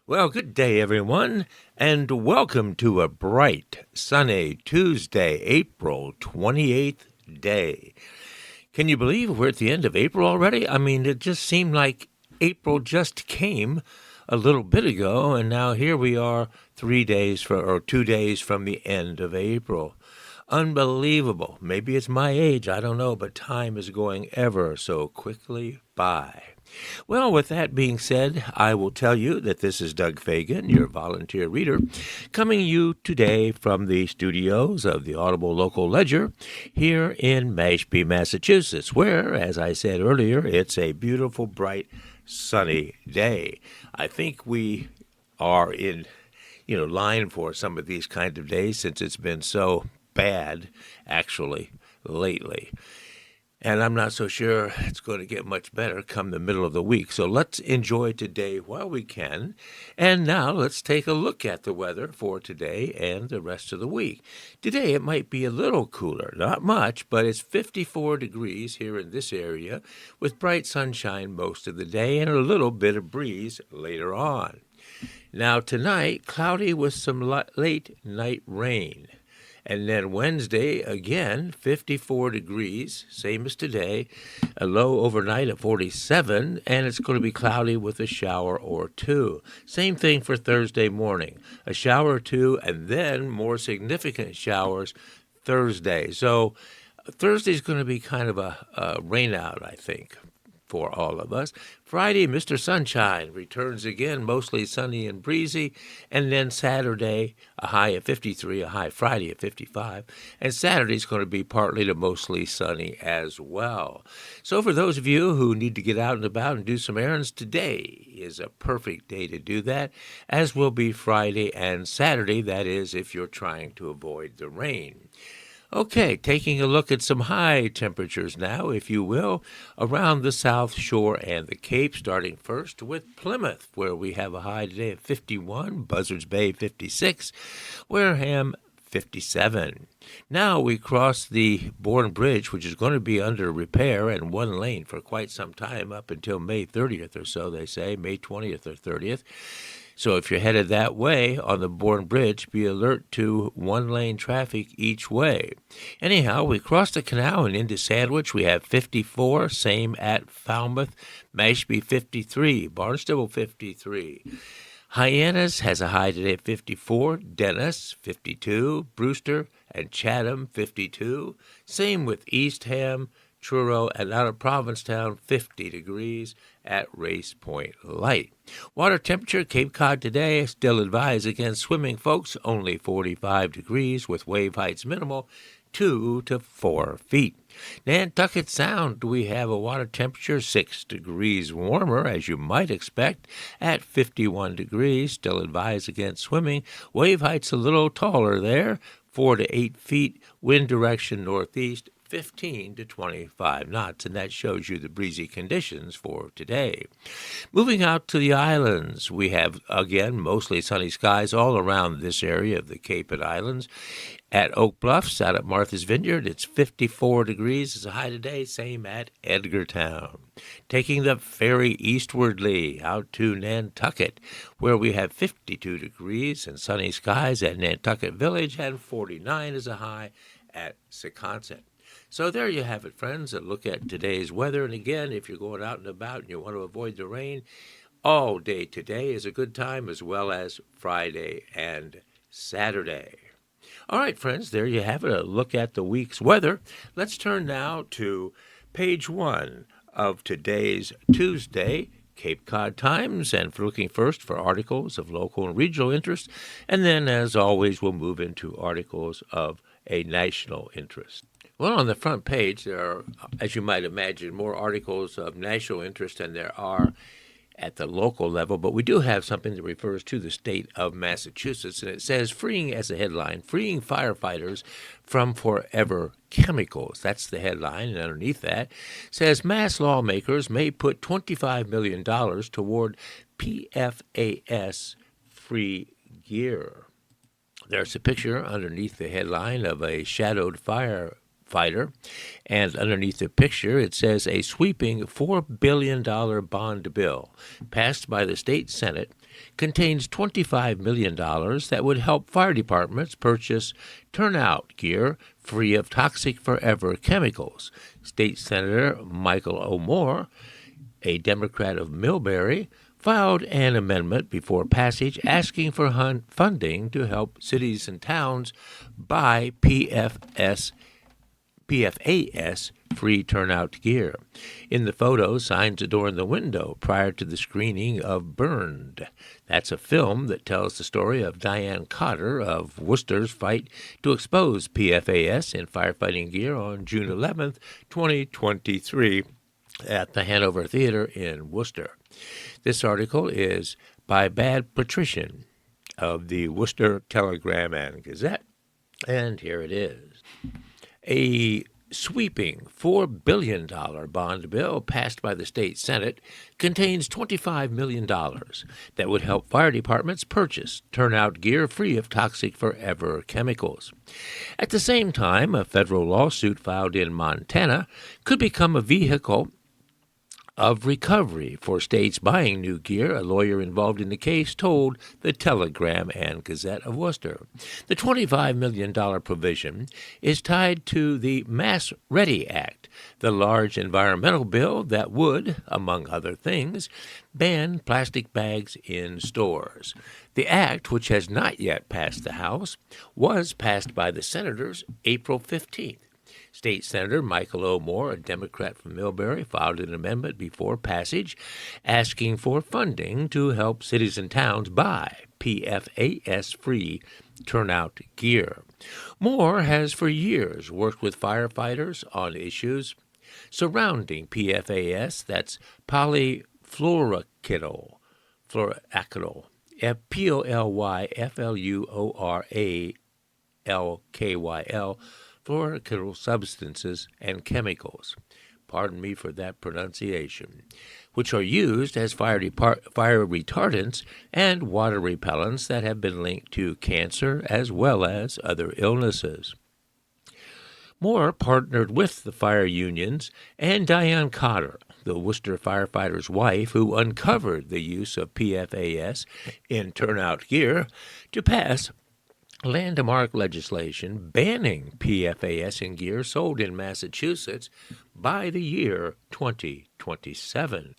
Well, good day, everyone, and welcome to a bright, sunny Tuesday, April 28th day. Can you believe we're at the end of April already? I mean, it just seemed like April just came a little bit ago, and now here we are 2 days from the end of April. Unbelievable. Maybe it's my age, I don't know, but time is going ever so quickly by. Well, with that being said, I will tell you that this is Doug Fagan, your volunteer reader, coming you today from the studios of the Audible Local Ledger here in Mashpee, Massachusetts, where, as I said earlier, it's a beautiful, bright, sunny day. I think we are in, line for some of these kind of days since it's been so bad, actually, lately. And I'm not so sure it's going to get much better come the middle of the week. So let's enjoy today while we can. And now let's take a look at the weather for today and the rest of the week. Today it might be a little cooler, not much, but it's 54 degrees here in this area with bright sunshine most of the day and a little bit of breeze later on. Now tonight, cloudy with some late night rain. And then Wednesday, again, 54 degrees, same as today, a low overnight at 47, and it's going to be cloudy with a shower or two. Same thing for Thursday morning, a shower or two, and then more significant showers Thursday. So Thursday's going to be kind of a rain out, I think, for all of us. Friday, Mr. Sunshine returns again, mostly sunny and breezy. And then Saturday, a high of 53, a high Friday of 55. And Saturday's going to be partly to mostly sunny as well. So for those of you who need to get out and about and do some errands, today is a perfect day to do that, as will be Friday and Saturday, that is, if you're trying to avoid the rain. Okay, taking a look at some high temperatures now, if you will, around the South Shore and the Cape, starting first with Plymouth, where we have a high today of 51, Buzzards Bay 56, Wareham 57. Now we cross the Bourne Bridge, which is going to be under repair and one lane for quite some time, up until May 30th or so, they say, May 20th or 30th. So if you're headed that way on the Bourne Bridge, be alert to one-lane traffic each way. Anyhow, we cross the canal and into Sandwich. We have 54, same at Falmouth, Mashpee 53, Barnstable 53. Hyannis has a high today of 54, Dennis 52, Brewster and Chatham 52. Same with Eastham, Truro, and out of Provincetown, 50 degrees at Race Point Light. Water temperature, Cape Cod today, still advised against swimming, folks, only 45 degrees with wave heights minimal 2 to 4 feet. Nantucket Sound, we have a water temperature 6 degrees warmer, as you might expect, at 51 degrees, still advised against swimming. Wave heights a little taller there, 4 to 8 feet, wind direction northeast, 15 to 25 knots, and that shows you the breezy conditions for today. Moving out to the islands, we have, again, mostly sunny skies all around this area of the Cape and Islands. At Oak Bluffs, out at Martha's Vineyard, it's 54 degrees. It's a high today, same at Edgartown. Taking the ferry eastwardly out to Nantucket, where we have 52 degrees and sunny skies at Nantucket Village, and 49 is a high at Secaucet. So there you have it, friends, a look at today's weather. And again, if you're going out and about and you want to avoid the rain, all day today is a good time, as well as Friday and Saturday. All right, friends, there you have it, a look at the week's weather. Let's turn now to page 1 of today's Tuesday Cape Cod Times, and for looking first for articles of local and regional interest, and then, as always, we'll move into articles of a national interest. Well, on the front page, there are, as you might imagine, more articles of national interest than there are at the local level, but we do have something that refers to the state of Massachusetts, and it says, freeing, as a headline, freeing firefighters from forever chemicals. That's the headline, and underneath that says, mass lawmakers may put $25 million toward PFAS-free gear. There's a picture underneath the headline of a shadowed fire fighter. And underneath the picture, it says a sweeping $4 billion bond bill passed by the state Senate contains $25 million that would help fire departments purchase turnout gear free of toxic forever chemicals. State Senator Michael O. Moore, a Democrat of Millbury, filed an amendment before passage asking for funding to help cities and towns buy PFAS free turnout gear. In the photo, signs adorn the window prior to the screening of Burned. That's a film that tells the story of Diane Cotter of Worcester's fight to expose PFAS in firefighting gear on June 11th, 2023 at the Hanover Theater in Worcester. This article is by Bad Patrician of the Worcester Telegram and Gazette, and here it is. A sweeping $4 billion bond bill passed by the state Senate contains $25 million that would help fire departments purchase turnout gear free of toxic forever chemicals. At the same time, a federal lawsuit filed in Montana could become a vehicle of recovery for states buying new gear, a lawyer involved in the case told the Telegram and Gazette of Worcester. The $25 million provision is tied to the Mass Ready Act, the large environmental bill that would, among other things, ban plastic bags in stores. The act, which has not yet passed the House, was passed by the senators April 15th. State Senator Michael O. Moore, a Democrat from Millbury, filed an amendment before passage asking for funding to help cities and towns buy PFAS-free turnout gear. Moore has for years worked with firefighters on issues surrounding PFAS, that's polyfluoroalkyl, POLYFLUORALKYL, fluoroalkyl substances and chemicals, pardon me for that pronunciation, which are used as fire retardants and water repellents that have been linked to cancer as well as other illnesses. Moore partnered with the fire unions and Diane Cotter, the Worcester firefighter's wife, who uncovered the use of PFAS in turnout gear, to pass landmark legislation banning PFAS in gear sold in Massachusetts by the year 2027.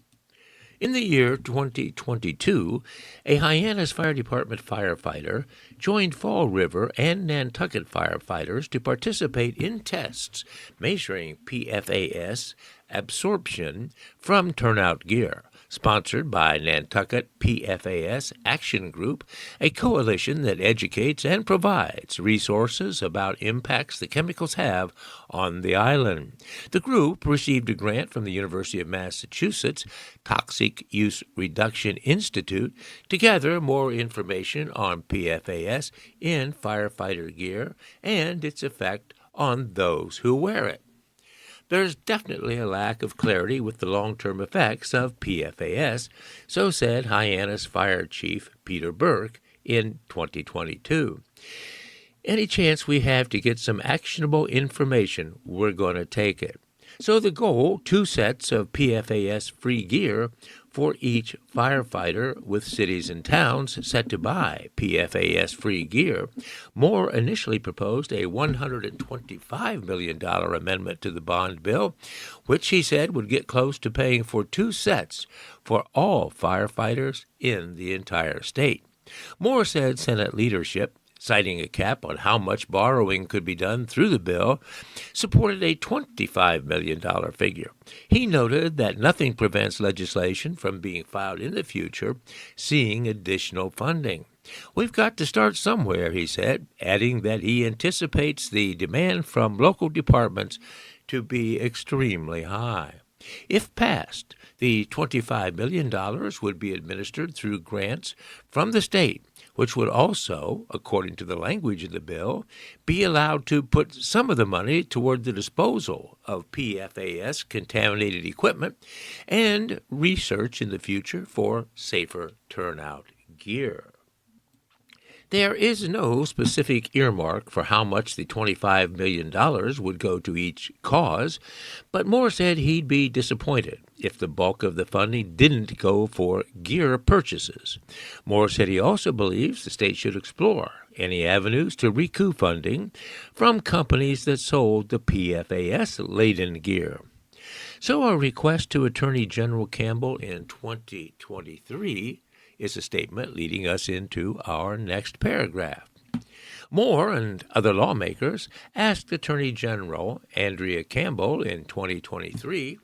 In the year 2022, a Hyannis Fire Department firefighter joined Fall River and Nantucket firefighters to participate in tests measuring PFAS absorption from turnout gear, sponsored by Nantucket PFAS Action Group, a coalition that educates and provides resources about impacts the chemicals have on the island. The group received a grant from the University of Massachusetts Toxic Use Reduction Institute to gather more information on PFAS in firefighter gear and its effect on those who wear it. There's definitely a lack of clarity with the long-term effects of PFAS, so said Hyannis Fire Chief Peter Burke in 2022. Any chance we have to get some actionable information, we're going to take it. So the goal, 2 sets of PFAS-free gear for each firefighter, with cities and towns set to buy PFAS-free gear. Moore initially proposed a $125 million amendment to the bond bill, which he said would get close to paying for 2 sets for all firefighters in the entire state. Moore said Senate leadership, citing a cap on how much borrowing could be done through the bill, supported a $25 million figure. He noted that nothing prevents legislation from being filed in the future seeing additional funding. We've got to start somewhere, he said, adding that he anticipates the demand from local departments to be extremely high. If passed, the $25 million would be administered through grants from the state, which would also, according to the language of the bill, be allowed to put some of the money toward the disposal of PFAS-contaminated equipment and research in the future for safer turnout gear. There is no specific earmark for how much the $25 million would go to each cause, but Moore said he'd be disappointed if the bulk of the funding didn't go for gear purchases. Moore said he also believes the state should explore any avenues to recoup funding from companies that sold the PFAS-laden gear. So a request to Attorney General Campbell in 2023 is a statement leading us into our next paragraph. Moore and other lawmakers asked Attorney General Andrea Campbell in 2023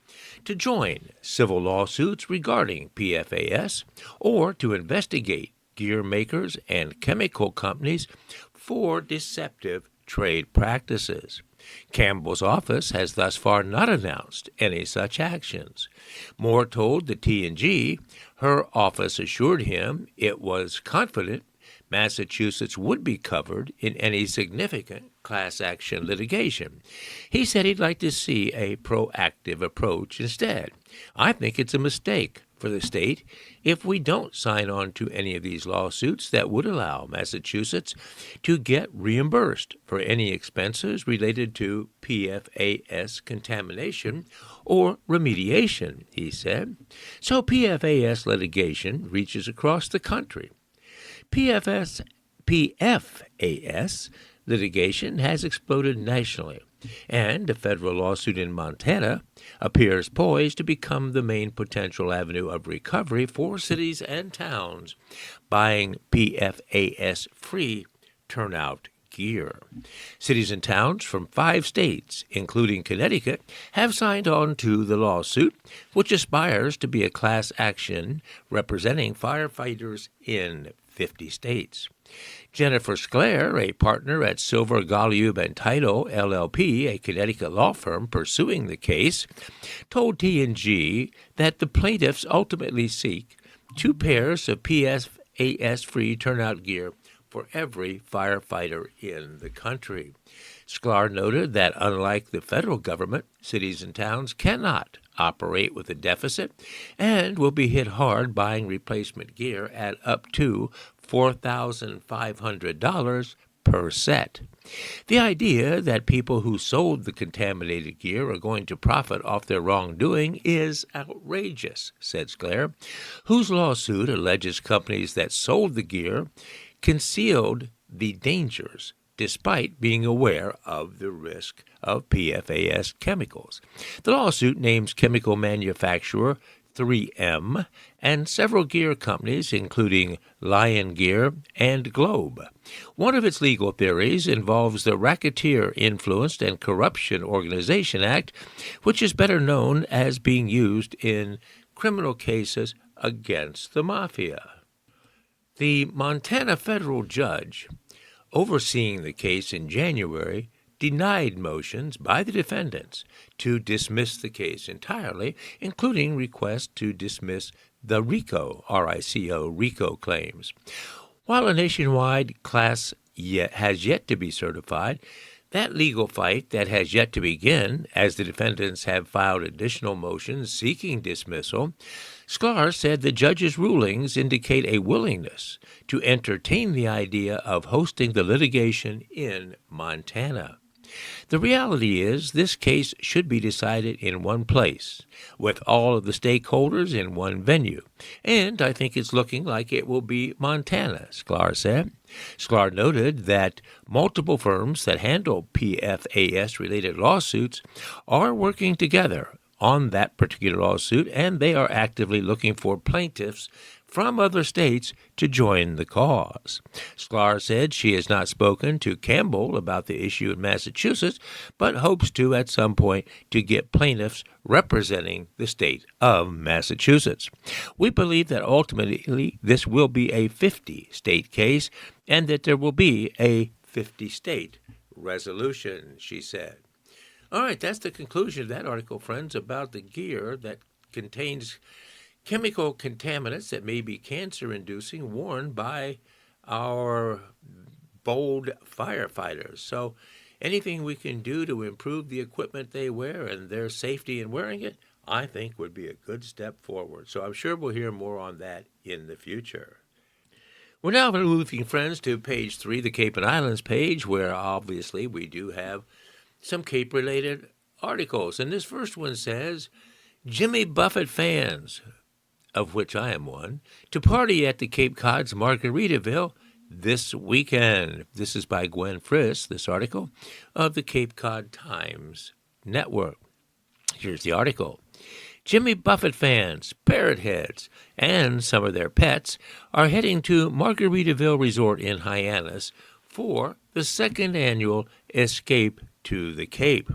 to join civil lawsuits regarding PFAS or to investigate gear makers and chemical companies for deceptive trade practices. Campbell's office has thus far not announced any such actions. Moore told the T&G her office assured him it was confident Massachusetts would be covered in any significant class action litigation. He said he'd like to see a proactive approach instead. I think it's a mistake for the state if we don't sign on to any of these lawsuits that would allow Massachusetts to get reimbursed for any expenses related to PFAS contamination or remediation, he said. So PFAS litigation reaches across the country. PFAS litigation has exploded nationally, and a federal lawsuit in Montana appears poised to become the main potential avenue of recovery for cities and towns buying PFAS-free turnout gear. Cities and towns from 5 states, including Connecticut, have signed on to the lawsuit, which aspires to be a class action representing firefighters in 50 states. Jennifer Sclair, a partner at Silver, Galliub & Title, LLP, a Connecticut law firm pursuing the case, told T&G that the plaintiffs ultimately seek 2 pairs of PFAS-free turnout gear for every firefighter in the country. Sklar noted that unlike the federal government, cities and towns cannot operate with a deficit and will be hit hard buying replacement gear at up to $4,500 per set. The idea that people who sold the contaminated gear are going to profit off their wrongdoing is outrageous, said Sclair, whose lawsuit alleges companies that sold the gear concealed the dangers despite being aware of the risk of PFAS chemicals. The lawsuit names chemical manufacturer 3M and several gear companies, including Lion Gear and Globe. One of its legal theories involves the Racketeer Influenced and Corruption Organization Act, which is better known as being used in criminal cases against the mafia. The Montana federal judge overseeing the case in January denied motions by the defendants to dismiss the case entirely, including requests to dismiss the RICO claims. While a nationwide class has yet to be certified, that legal fight that has yet to begin, as the defendants have filed additional motions seeking dismissal, Sklar said the judge's rulings indicate a willingness to entertain the idea of hosting the litigation in Montana. The reality is this case should be decided in one place, with all of the stakeholders in one venue, and I think it's looking like it will be Montana, Sklar said. Sklar noted that multiple firms that handle PFAS-related lawsuits are working together on that particular lawsuit, and they are actively looking for plaintiffs from other states to join the cause. Sklar said she has not spoken to Campbell about the issue in Massachusetts, but hopes to at some point to get plaintiffs representing the state of Massachusetts. We believe that ultimately this will be a 50-state case and that there will be a 50-state resolution, she said. All right, that's the conclusion of that article, friends, about the gear that contains chemical contaminants that may be cancer-inducing worn by our bold firefighters. So anything we can do to improve the equipment they wear and their safety in wearing it, I think would be a good step forward. So I'm sure we'll hear more on that in the future. We're now moving, friends, to page 3, the Cape and Islands page, where obviously we do have some Cape-related articles. And this first one says, Jimmy Buffett fans, of which I am one, to party at the Cape Cod's Margaritaville this weekend. This is by Gwen Friss, this article, of the Cape Cod Times Network. Here's the article. Jimmy Buffett fans, parrot heads, and some of their pets are heading to Margaritaville Resort in Hyannis for the second annual Escape to the Cape.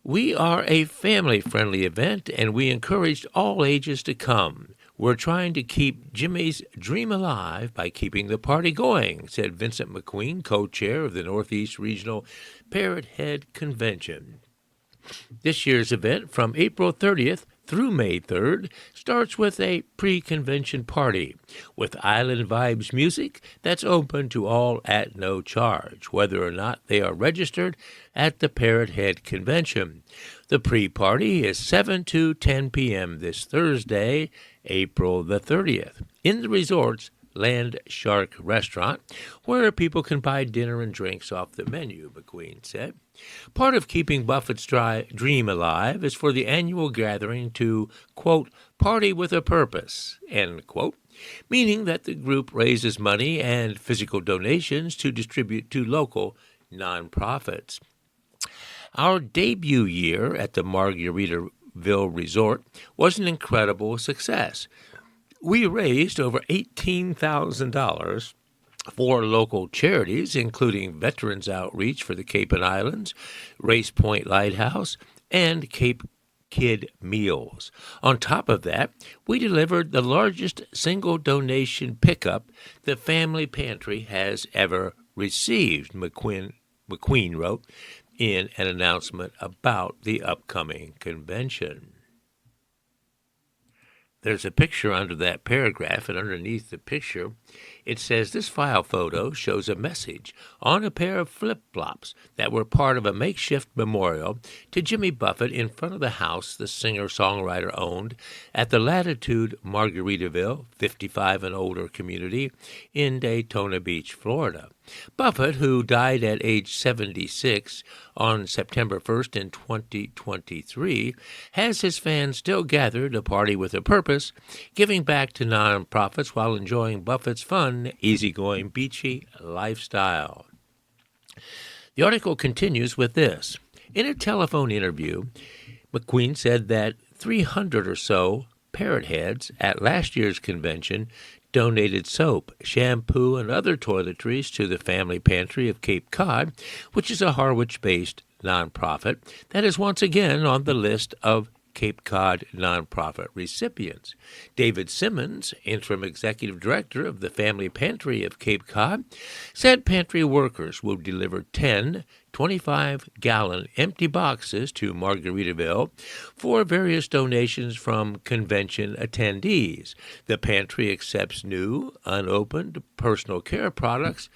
We are a family-friendly event, and we encouraged all ages to come. We're trying to keep Jimmy's dream alive by keeping the party going, said Vincent McQueen, co-chair of the Northeast Regional Parrot Head Convention. This year's event, from April 30th through May 3rd, starts with a pre-convention party with Island Vibes music that's open to all at no charge, whether or not they are registered at the Parrot Head Convention. The pre-party is 7 to 10 p.m. this Thursday, April the 30th, in the resort's Land Shark restaurant, where people can buy dinner and drinks off the menu, McQueen said. Part of keeping Buffett's dream alive is for the annual gathering to, quote, party with a purpose, end quote, meaning that the group raises money and physical donations to distribute to local nonprofits. Our debut year at the Margaritaville Resort was an incredible success. We raised over $18,000 for local charities, including Veterans Outreach for the Cape and Islands, Race Point Lighthouse, and Cape Kid Meals. On top of that, we delivered the largest single donation pickup the Family Pantry has ever received, McQueen wrote in an announcement about the upcoming convention. There's a picture under that paragraph, and underneath the picture, it says this file photo shows a message on a pair of flip-flops that were part of a makeshift memorial to Jimmy Buffett in front of the house the singer-songwriter owned at the Latitude Margaritaville 55 and older community in Daytona Beach, Florida. Buffett, who died at age 76 on September 1st in 2023, has his fans still gathered to party with a purpose, giving back to nonprofits while enjoying Buffett's fun, easygoing, beachy lifestyle. The article continues with this. In a telephone interview, McQueen said that 300 or so parrot heads at last year's convention donated soap, shampoo, and other toiletries to the Family Pantry of Cape Cod, which is a Harwich-based nonprofit that is once again on the list of Cape Cod nonprofit recipients. David Simmons, interim executive director of the Family Pantry of Cape Cod, said pantry workers will deliver 10 25-gallon empty boxes to Margaritaville for various donations from convention attendees. The pantry accepts new, unopened personal care products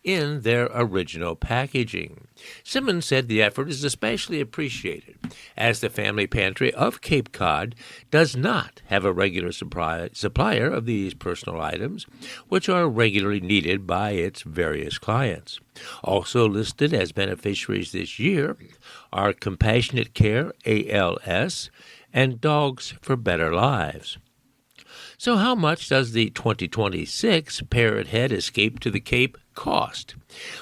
in their original packaging. Simmons said the effort is especially appreciated, as the Family Pantry of Cape Cod does not have a regular supplier of these personal items, which are regularly needed by its various clients. Also listed as beneficiaries this year are Compassionate Care, ALS, and Dogs for Better Lives. So how much does the 2026 Parrot Head Escape to the Cape cost?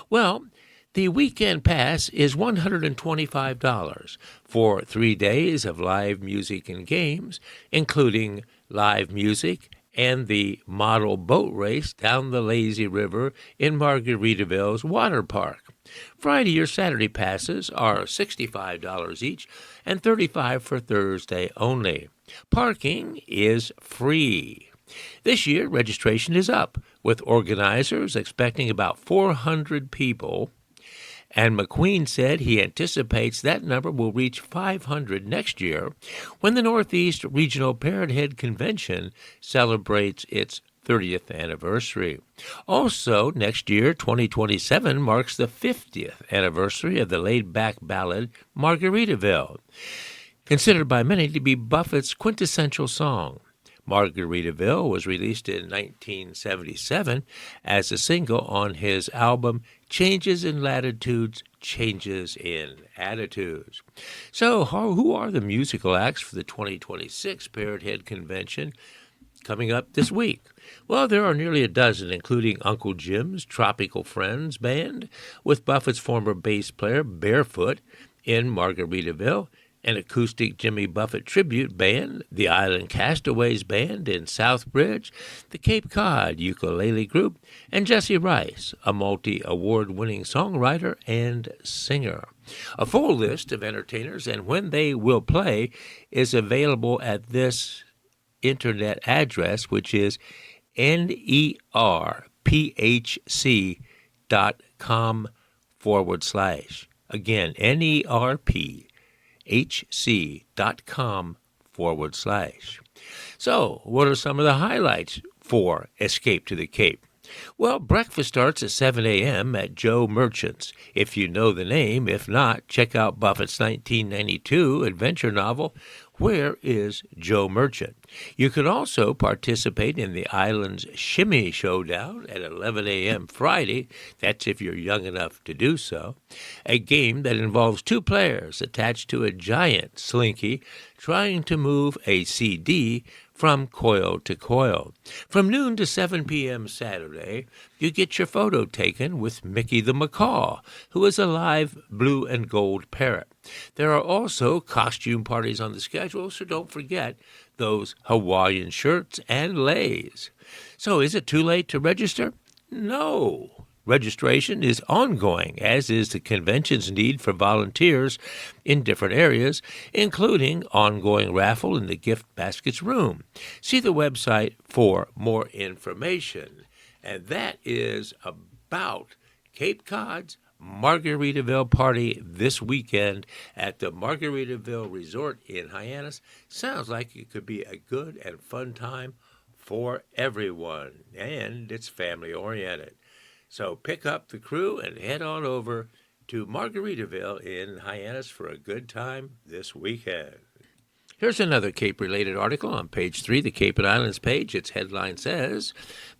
Well, the weekend pass is $125 for 3 days of live music and games, including live music and the model boat race down the lazy river in Margaritaville's water park. Friday or Saturday passes are $65 each and $35 for Thursday only. Parking is free. This year, registration is up, with organizers expecting about 400 people, and McQueen said he anticipates that number will reach 500 next year when the Northeast Regional Parrot Head Convention celebrates its 30th anniversary. Also, next year, 2027, marks the 50th anniversary of the laid-back ballad Margaritaville, considered by many to be Buffett's quintessential song. Margaritaville was released in 1977 as a single on his album Changes in Latitudes, Changes in Attitudes. So, who are the musical acts for the 2026 Parrot Head Convention coming up this week? Well, there are nearly a dozen, including Uncle Jim's Tropical Friends Band, with Buffett's former bass player Barefoot in Margaritaville, an acoustic Jimmy Buffett tribute band, the Island Castaways Band in Southbridge, the Cape Cod Ukulele Group, and Jesse Rice, a multi-award-winning songwriter and singer. A full list of entertainers and when they will play is available at this internet address, which is nerphc.com/. Again, nerphc.com/. So, what are some of the highlights for Escape to the Cape? Well, breakfast starts at 7 a.m. at Joe Merchant's. If you know the name, if not, check out Buffett's 1992 adventure novel, Where is Joe Merchant? You can also participate in the Island's Shimmy Showdown at 11 a.m. Friday. That's if you're young enough to do so. A game that involves two players attached to a giant slinky trying to move a CD from coil to coil. From noon to 7 p.m. Saturday, you get your photo taken with Mickey the Macaw, who is a live blue and gold parrot. There are also costume parties on the schedule, so don't forget those Hawaiian shirts and leis. So is it too late to register? No. Registration is ongoing, as is the convention's need for volunteers in different areas, including ongoing raffle in the gift baskets room. See the website for more information. And that is about Cape Cod's Margaritaville party this weekend at the Margaritaville Resort in Hyannis. Sounds like it could be a good and fun time for everyone, and it's family-oriented. So pick up the crew and head on over to Margaritaville in Hyannis for a good time this weekend. Here's another Cape-related article on page 3, the Cape and Islands page. Its headline says,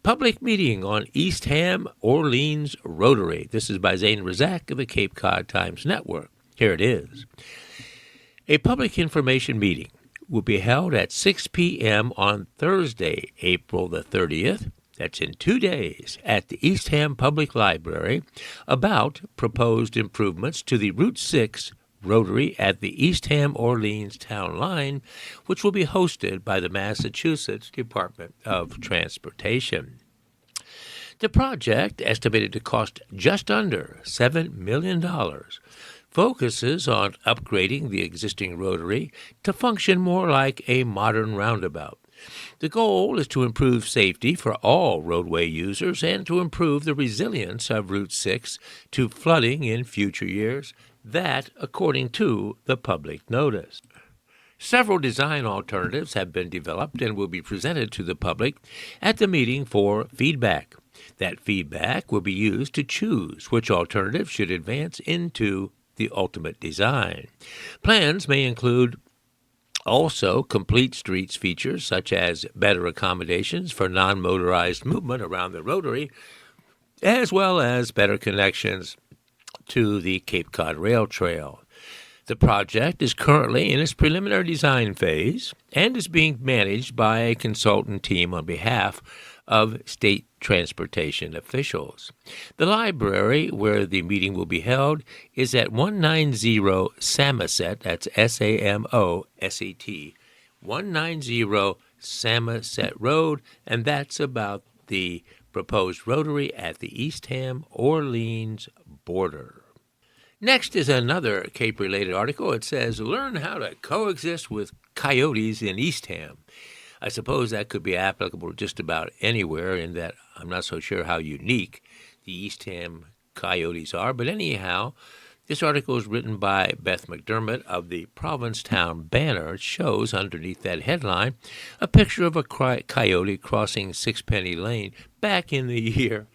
Public Meeting on East Ham Orleans Rotary. This is by Zane Razak of the Cape Cod Times Network. Here it is. A public information meeting will be held at 6 p.m. on Thursday, April the 30th. That's in 2 days, at the East Ham Public Library about proposed improvements to the Route 6 Rotary at the East Ham Orleans Town Line, which will be hosted by the Massachusetts Department of Transportation. The project, estimated to cost just under $7 million, focuses on upgrading the existing Rotary to function more like a modern roundabout. The goal is to improve safety for all roadway users and to improve the resilience of Route 6 to flooding in future years, that according to the public notice. Several design alternatives have been developed and will be presented to the public at the meeting for feedback. That feedback will be used to choose which alternative should advance into the ultimate design. Plans may include also complete streets features such as better accommodations for non-motorized movement around the Rotary, as well as better connections to the Cape Cod Rail Trail. The project is currently in its preliminary design phase and is being managed by a consultant team on behalf of state transportation officials. The library where the meeting will be held is at 190 Samoset, that's Samoset, 190 Samoset Road, and that's about the proposed Rotary at the East Ham Orleans border. Next is another Cape-related article. It says, Learn how to coexist with coyotes in East Ham. I suppose that could be applicable just about anywhere, in that I'm not so sure how unique the East Ham coyotes are. But anyhow, this article is written by Beth McDermott of the Provincetown Banner. It shows underneath that headline a picture of a coyote crossing Sixpenny Lane back in the year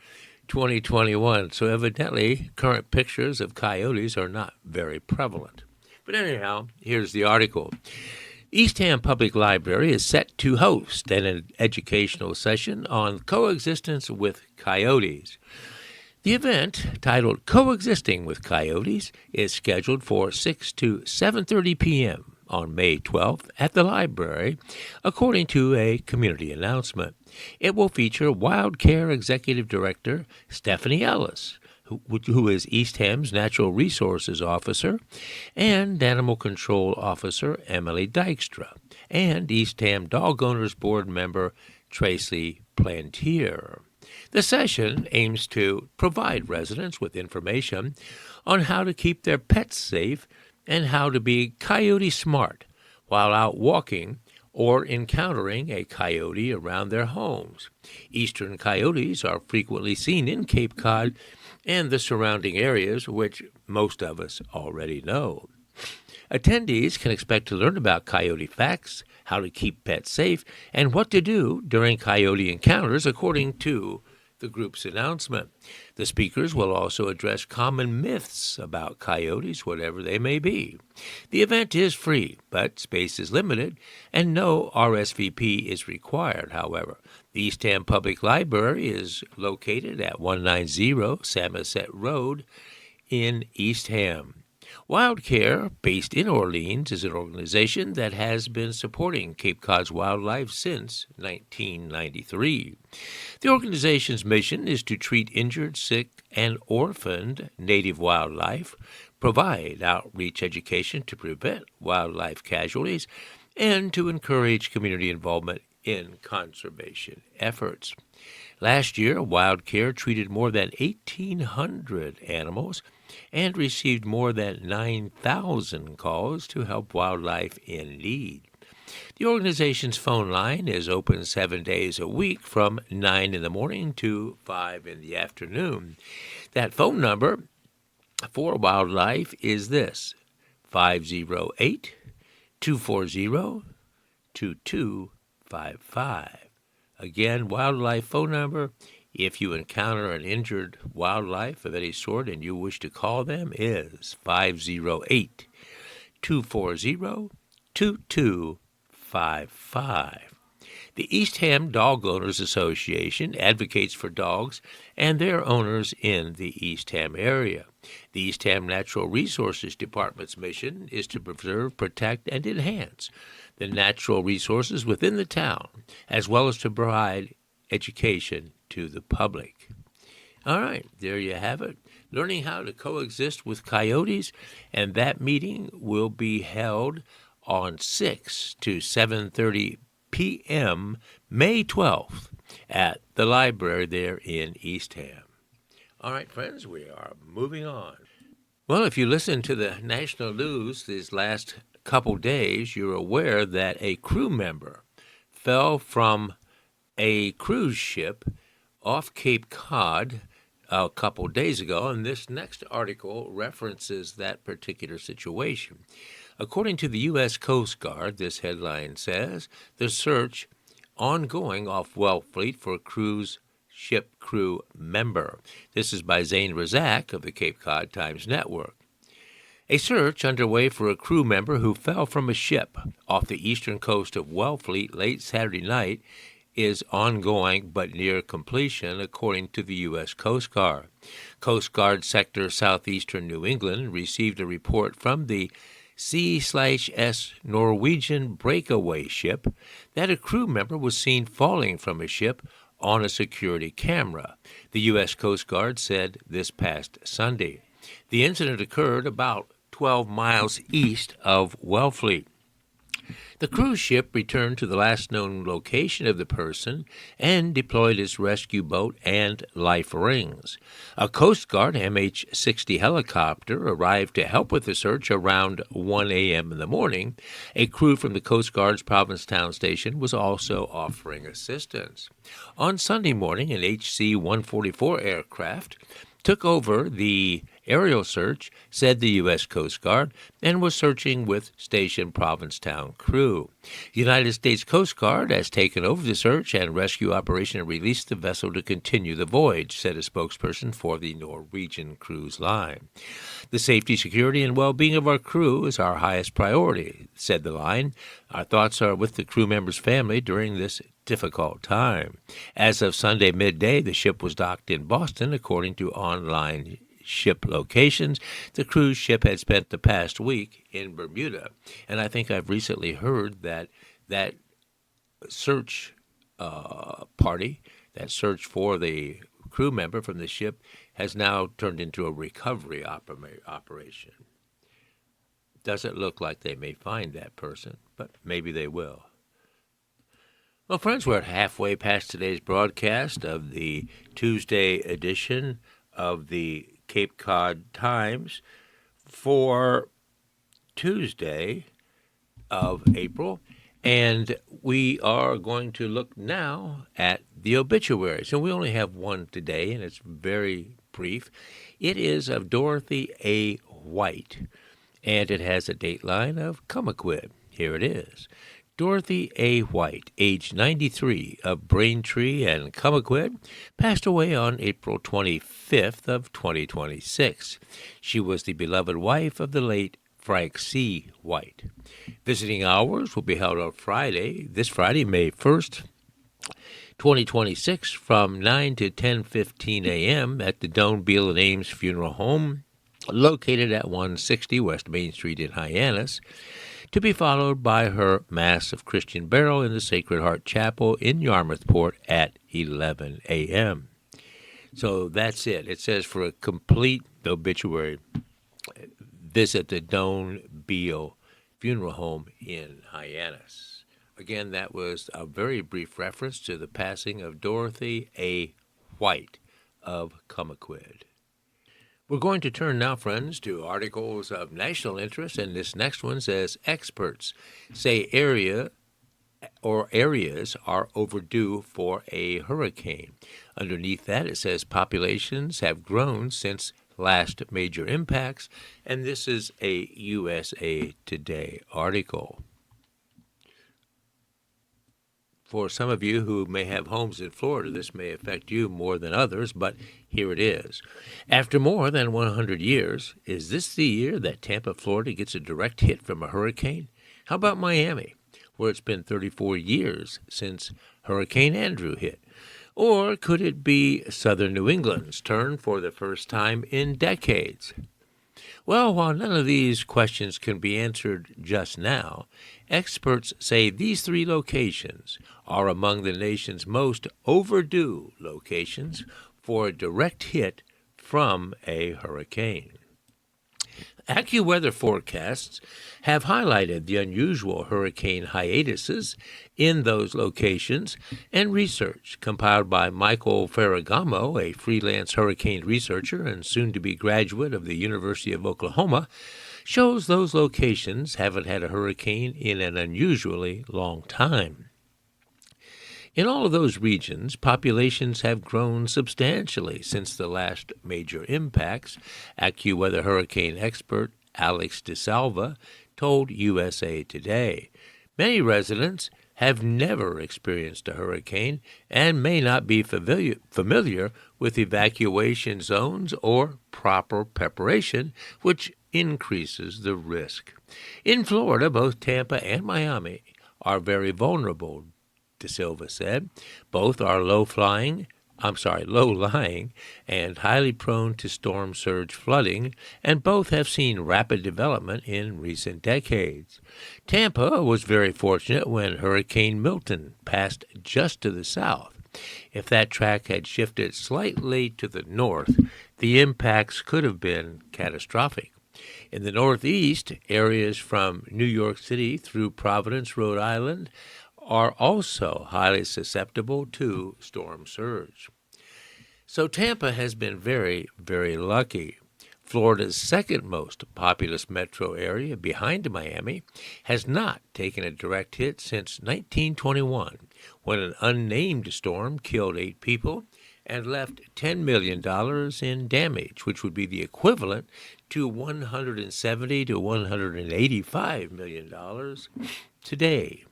2021. So evidently, current pictures of coyotes are not very prevalent. But anyhow, here's the article. Eastham Public Library is set to host an educational session on coexistence with coyotes. The event, titled Coexisting with Coyotes, is scheduled for 6 to 7:30 p.m. on May 12th at the library, according to a community announcement. It will feature Wild Care Executive Director Stephanie Ellis, who is Eastham's Natural Resources Officer, and Animal Control Officer Emily Dykstra, and Eastham Dog Owners Board member Tracy Plantier. The session aims to provide residents with information on how to keep their pets safe and how to be coyote smart while out walking or encountering a coyote around their homes. Eastern coyotes are frequently seen in Cape Cod and the surrounding areas, which most of us already know. Attendees can expect to learn about coyote facts, how to keep pets safe, and what to do during coyote encounters, according to the group's announcement. The speakers will also address common myths about coyotes, whatever they may be. The event is free, but space is limited, and no RSVP is required, however. The Eastham Public Library is located at 190 Samoset Road in Eastham. Wild Care, based in Orleans, is an organization that has been supporting Cape Cod's wildlife since 1993. The organization's mission is to treat injured, sick, and orphaned native wildlife, provide outreach education to prevent wildlife casualties, and to encourage community involvement in conservation efforts. Last year, Wild Care treated more than 1,800 animals and received more than 9,000 calls to help wildlife in need. The organization's phone line is open 7 days a week from 9 in the morning to 5 in the afternoon. That phone number for wildlife is this: 508-240-2255. Again, wildlife phone number, if you encounter an injured wildlife of any sort and you wish to call them, is 508-240-2255. The Eastham Dog Owners Association advocates for dogs and their owners in the Eastham area. The Eastham Natural Resources Department's mission is to preserve, protect, and enhance the natural resources within the town, as well as to provide education to the public. All right, there you have it. Learning how to coexist with coyotes, and that meeting will be held on 6 to 7:30 p.m. May 12th at the library there in Eastham. All right, friends, we are moving on. Well, if you listen to the national news these last couple days, you're aware that a crew member fell from a cruise ship off Cape Cod a couple days ago, and this next article references that particular situation. According to the U.S. Coast Guard, this headline says, the search ongoing off Wellfleet for cruise ship crew member. This is by Zane Razak of the Cape Cod Times Network. A search underway for a crew member who fell from a ship off the eastern coast of Wellfleet late Saturday night is ongoing but near completion, according to the U.S. Coast Guard. Coast Guard Sector Southeastern New England received a report from the C/S Norwegian breakaway ship that a crew member was seen falling from a ship on a security camera, the U.S. Coast Guard said this past Sunday. The incident occurred about 12 miles east of Wellfleet. The cruise ship returned to the last known location of the person and deployed its rescue boat and life rings. A Coast Guard MH-60 helicopter arrived to help with the search around 1 a.m. in the morning. A crew from the Coast Guard's Provincetown station was also offering assistance. On Sunday morning, an HC-144 aircraft took over the aerial search, said the U.S. Coast Guard, and was searching with Station Provincetown crew. The United States Coast Guard has taken over the search and rescue operation and released the vessel to continue the voyage, said a spokesperson for the Norwegian Cruise Line. The safety, security, and well-being of our crew is our highest priority, said the line. Our thoughts are with the crew member's family during this difficult time. As of Sunday midday, the ship was docked in Boston, according to online ship locations. The cruise ship had spent the past week in Bermuda. And I think I've recently heard that search party, that search for the crew member from the ship, has now turned into a recovery operation. Doesn't look like they may find that person, but maybe they will. Well, friends, we're halfway past today's broadcast of the Tuesday edition of the Cape Cod Times for Tuesday of April, and we are going to look now at the obituaries. And we only have one today, and it's very brief. It is of Dorothy A. White, and it has a dateline of Camaquid. Here it is. Dorothy A. White, age 93, of Braintree and Camaquid, passed away on April 25th of 2026. She was the beloved wife of the late Frank C. White. Visiting hours will be held on this Friday, May 1st, 2026, from 9 to 10:15 a.m. at the Doan, Beal, and Ames Funeral Home, located at 160 West Main Street in Hyannis, to be followed by her Mass of Christian Burial in the Sacred Heart Chapel in Yarmouthport at 11 a.m. So that's it. It says for a complete obituary, visit the Doan Beal Funeral Home in Hyannis. Again, that was a very brief reference to the passing of Dorothy A. White of Camaquid. We're going to turn now, friends, to articles of national interest, and this next one says, experts say areas are overdue for a hurricane. Underneath that, it says populations have grown since last major impacts, and this is a USA Today article. For some of you who may have homes in Florida, this may affect you more than others, but here it is. After more than 100 years, is this the year that Tampa, Florida gets a direct hit from a hurricane? How about Miami, where it's been 34 years since Hurricane Andrew hit? Or could it be southern New England's turn for the first time in decades? Well, while none of these questions can be answered just now, experts say these three locations are among the nation's most overdue locations for a direct hit from a hurricane. AccuWeather forecasts have highlighted the unusual hurricane hiatuses in those locations, and research compiled by Michael Ferragamo, a freelance hurricane researcher and soon-to-be graduate of the University of Oklahoma, shows those locations haven't had a hurricane in an unusually long time. In all of those regions, populations have grown substantially since the last major impacts, AccuWeather hurricane expert Alex DeSalva told USA Today. Many residents have never experienced a hurricane and may not be familiar with evacuation zones or proper preparation, which increases the risk. In Florida, both Tampa and Miami are very vulnerable, DeSilva said. Both are low-lying and highly prone to storm surge flooding, and both have seen rapid development in recent decades. Tampa was very fortunate when Hurricane Milton passed just to the south. If that track had shifted slightly to the north, the impacts could have been catastrophic. In the Northeast, areas from New York City through Providence, Rhode Island, are also highly susceptible to storm surge. So Tampa has been very, very lucky. Florida's second most populous metro area, behind Miami, has not taken a direct hit since 1921, when an unnamed storm killed 8 people and left $10 million in damage, which would be the equivalent to $170 to $185 million today.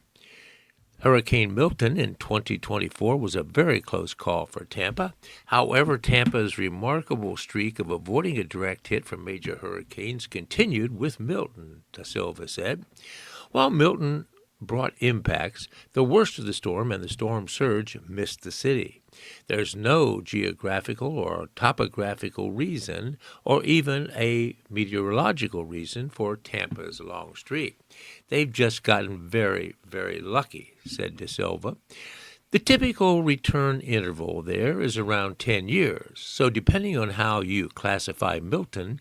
Hurricane Milton in 2024 was a very close call for Tampa. However, Tampa's remarkable streak of avoiding a direct hit from major hurricanes continued with Milton, Da Silva said. While Milton brought impacts, the worst of the storm and the storm surge missed the city. There's no geographical or topographical reason or even a meteorological reason for Tampa's long streak. They've just gotten very, very lucky, said Da Silva. The typical return interval there is around 10 years, so depending on how you classify Milton,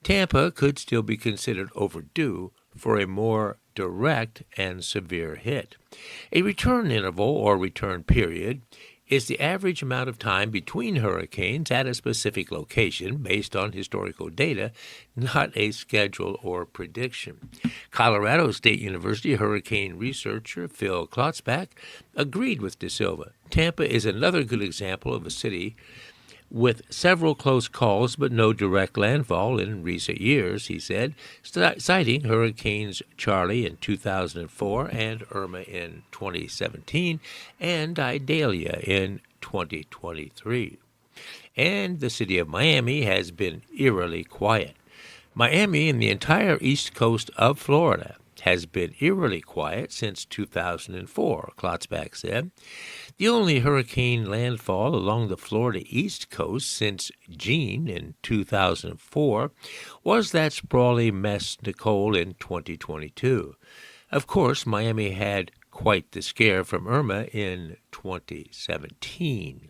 Tampa could still be considered overdue for a more direct and severe hit. A return interval or return period is the average amount of time between hurricanes at a specific location based on historical data, not a schedule or prediction. Colorado State University hurricane researcher Phil Klotzbach agreed with Da Silva. Tampa is another good example of a city with several close calls but no direct landfall in recent years, he said, citing Hurricanes Charley in 2004 and Irma in 2017 and Idalia in 2023. And the city of Miami has been eerily quiet. Miami and the entire east coast of Florida has been eerily quiet since 2004, Klotzbach said. The only hurricane landfall along the Florida East Coast since Jeanne in 2004 was that sprawly mess Nicole in 2022. Of course, Miami had quite the scare from Irma in 2017.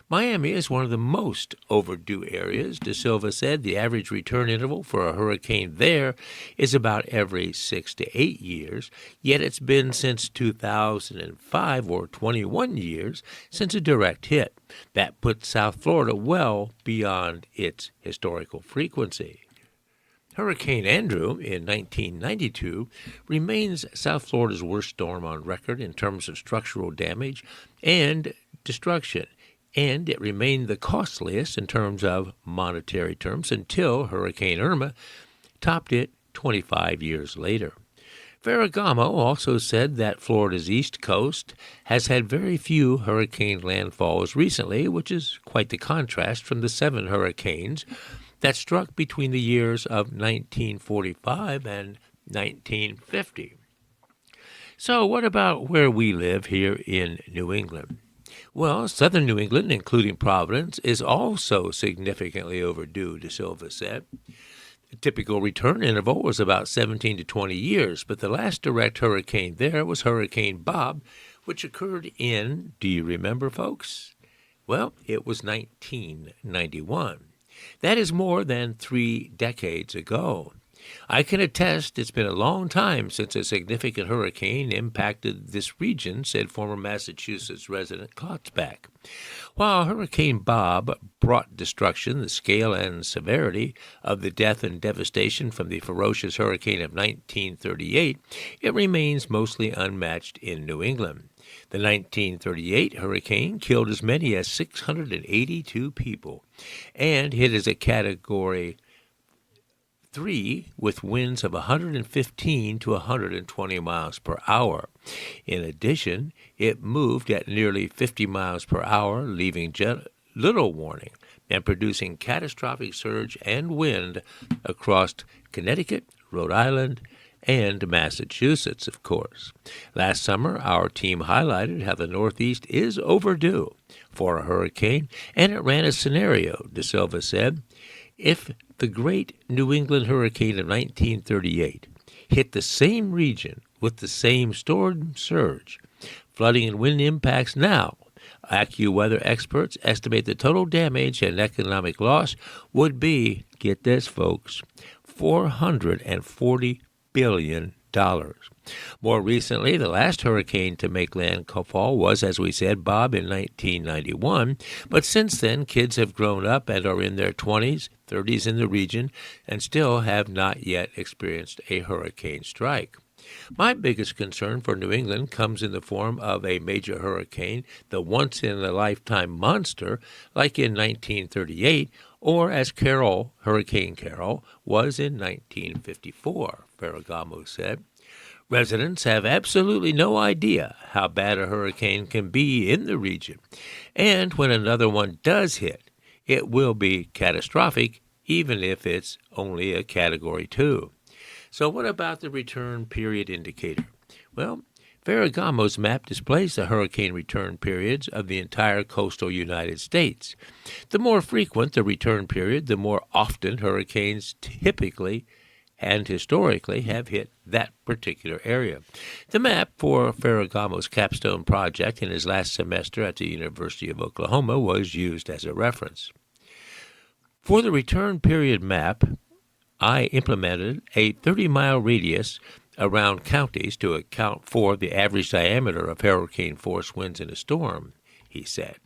Miami is one of the most overdue areas, Da Silva said. The average return interval for a hurricane there is about every 6 to 8 years, yet it's been since 2005, or 21 years, since a direct hit. That puts South Florida well beyond its historical frequency. Hurricane Andrew in 1992 remains South Florida's worst storm on record in terms of structural damage and destruction, and it remained the costliest in terms of monetary terms until Hurricane Irma topped it 25 years later. Ferragamo also said that Florida's east coast has had very few hurricane landfalls recently, which is quite the contrast from the 7 hurricanes that struck between the years of 1945 and 1950. So what about where we live here in New England? Well, southern New England, including Providence, is also significantly overdue, Da Silva said. The typical return interval was about 17 to 20 years, but the last direct hurricane there was Hurricane Bob, which occurred in, do you remember, folks? Well, it was 1991. That is more than 3 decades ago. I can attest it's been a long time since a significant hurricane impacted this region, said former Massachusetts resident Klotzbach. While Hurricane Bob brought destruction, the scale and severity of the death and devastation from the ferocious hurricane of 1938, it remains mostly unmatched in New England. The 1938 hurricane killed as many as 682 people and hit as a Category 3 with winds of 115 to 120 miles per hour. In addition, it moved at nearly 50 miles per hour, leaving little warning and producing catastrophic surge and wind across Connecticut, Rhode Island, and Massachusetts, of course. Last summer, our team highlighted how the Northeast is overdue for a hurricane, and it ran a scenario, Da Silva said. If the great New England hurricane of 1938 hit the same region with the same storm surge, flooding and wind impacts now, AccuWeather experts estimate the total damage and economic loss would be, get this, folks, $440 billion. More recently, the last hurricane to make landfall was, as we said, Bob in 1991. But since then, kids have grown up and are in their 20s, 30s in the region, and still have not yet experienced a hurricane strike. My biggest concern for New England comes in the form of a major hurricane, the once-in-a-lifetime monster, like in 1938, or as Hurricane Carol, was in 1954, Ferragamo said. Residents have absolutely no idea how bad a hurricane can be in the region, and when another one does hit, it will be catastrophic, even if it's only a Category 2. So what about the return period indicator? Well, Ferragamo's map displays the hurricane return periods of the entire coastal United States. The more frequent the return period, the more often hurricanes typically and historically have hit that particular area. The map for Ferragamo's capstone project in his last semester at the University of Oklahoma was used as a reference. For the return period map, I implemented a 30-mile radius around counties to account for the average diameter of hurricane-force winds in a storm, he said.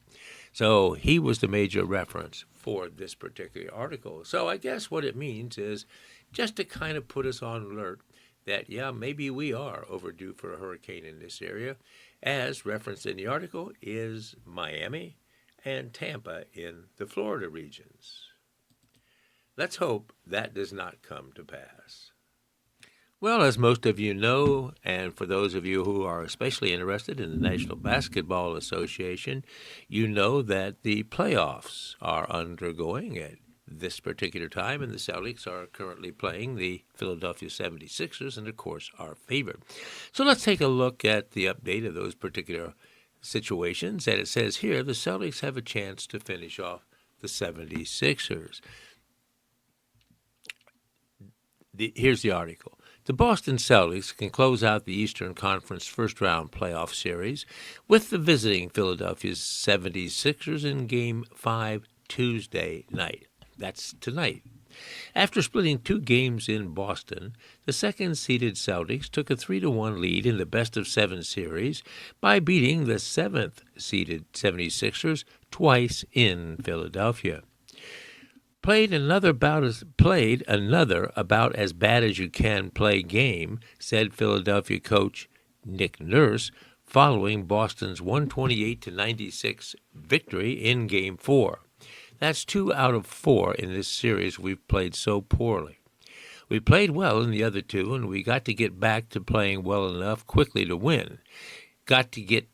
So he was the major reference for this particular article. So I guess what it means is just to kind of put us on alert that, yeah, maybe we are overdue for a hurricane in this area. As referenced in the article is Miami and Tampa in the Florida regions. Let's hope that does not come to pass. Well, as most of you know, and for those of you who are especially interested in the National Basketball Association, you know that the playoffs are undergoing at this particular time, and the Celtics are currently playing the Philadelphia 76ers, and of course are favored. So let's take a look at the update of those particular situations. And it says here the Celtics have a chance to finish off the 76ers. Here's the article. The Boston Celtics can close out the Eastern Conference first-round playoff series with the visiting Philadelphia 76ers in Game 5 Tuesday night. That's tonight. After splitting 2 games in Boston, the second-seeded Celtics took a 3-1 lead in the best-of-7 series by beating the 7th-seeded 76ers twice in Philadelphia. Played another about as bad as you can play game, said Philadelphia coach Nick Nurse, following Boston's 128-96 victory in Game 4. That's 2 out of 4 in this series we've played so poorly. We played well in the other 2, and we got to get back to playing well enough quickly to win. Got to get